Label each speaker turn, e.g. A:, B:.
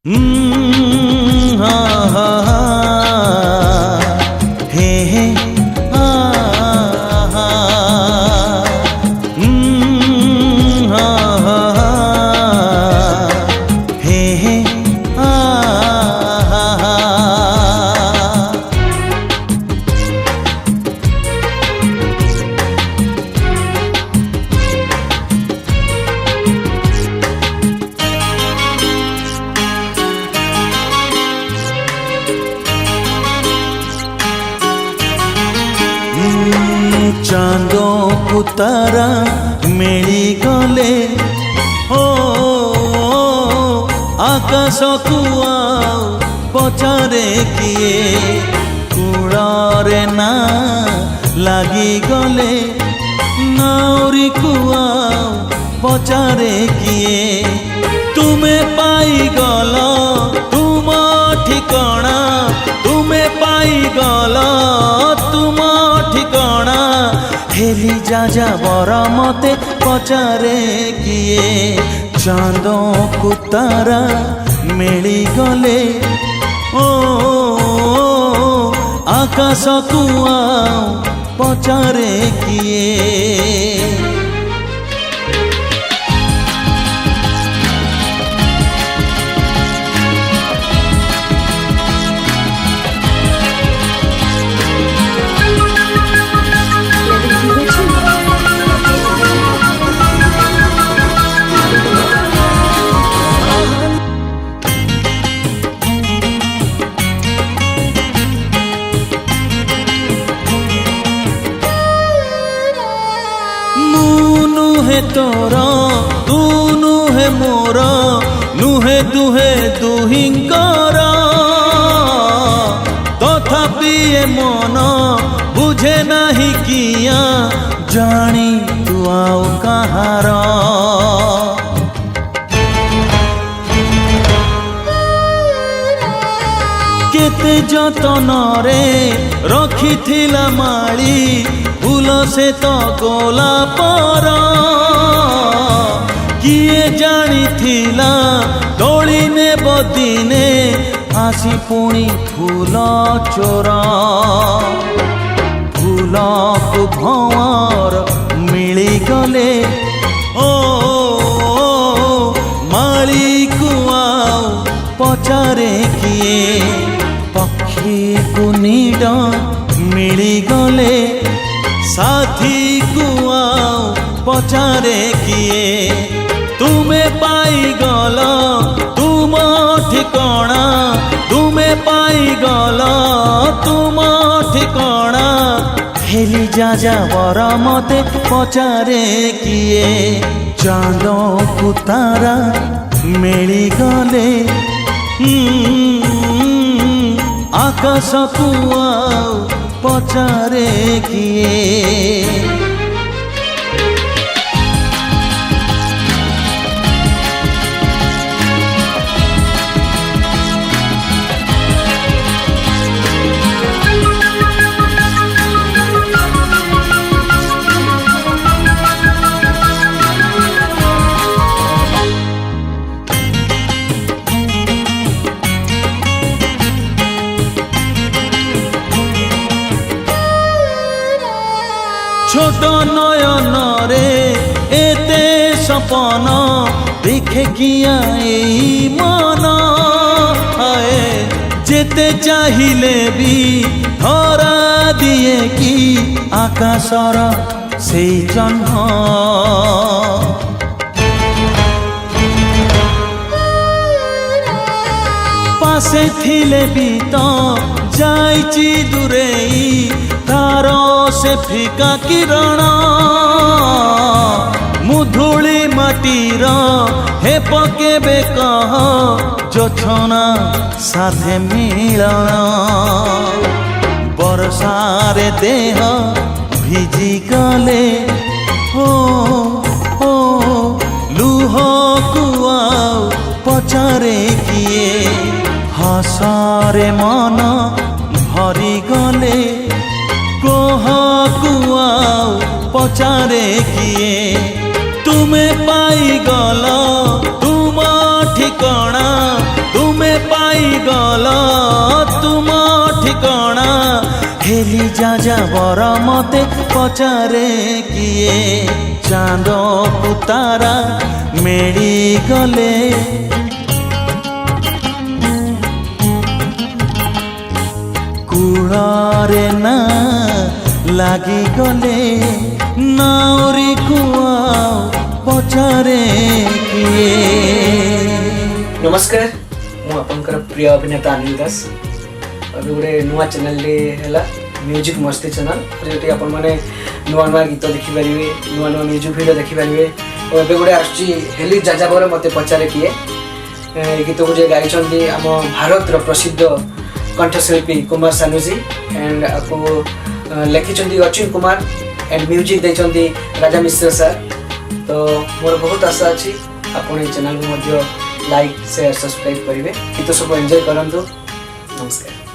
A: हा हा हा हे हे हा हा हा हा हे हे हा हा चांदो को तारा मिली गले हो आकाश को पचारे किए कूड़े ना लगी गले नाउरी को पचारे किए तुम्हें पाई गल तुम ठिकाना तुम्हें पाई गल तुम ठिकाना हेली जा जा बर मते पचारे किए चांद को तारा मिली गले ओ आकाश को पचारे किए नुहे तोर तू नुहे मोर नुहे दुहे दुहिंकर तथापि ए मन बुझे नहीं किया जानी तू आउ कहार केते जतन रे रखिथिला माली फूल से तो गोला पर किए जानी थिला दौड़ी ने बदिने आसी पुणी फूल चोर फूल को भंवर मिली गले ओ माली को पचारे किए पक्षी को नीड मिली गले साथी को पचारे किए तुम्हें पाई गल तुम ठिकाना तुम्हें पाई गल तुम ठिकाना हेली जा जा बर मते पचारे किए चांद को तारा मिली गले आकाश को पचारे किए छोट नयन रे एते सपन देखे किया मन आए जेते चाहिले भी धरा दिए कि आकाशर से जन्म पासे थिले भी तो जाइची दूरेई तार से फिका किरण मुधुली माटीर हे पकेबे कह जोछना साथे मिलन बरसारे देह भिजी गले हो हो लुह कुआ पचारे किए हसारे मन भरी गले कोह कुआ पचारे किए तुम्हें पाई गल तुम ठिकाना तुम्हें पाईगल तुम ठिकणा हेली जा बर मते पचारे किए चांद पुतारा मेड़ी गले कूड़े ना लगी गले नाउरी कुआ पचारे किए।
B: नमस्कार मु आपनकर प्रिय अभिनेता अनिल दास अभी गोटे नुआ चैनल है म्यूजिक मस्ती चैनल जो आपण मैंने नुआ नुआ गीत देखिपारे नुआ नुआ म्यूजिक वीडियो देखिपारे और एवं गोटे आसली जाजाबर मत पचारे किए गीत को जे गाई आम भारत प्रसिद्ध कंठशिल्पी कुमार सानूजी एंड आपको लिखिं अच्युत कुमार एंड म्यूजिक देते राजा मिश्र सर। तो मोर बहुत आशा अच्छी आपन चैनल को लाइक शेयर सब्सक्राइब करेंगे गीत सब एंजॉय करंतु। नमस्कार।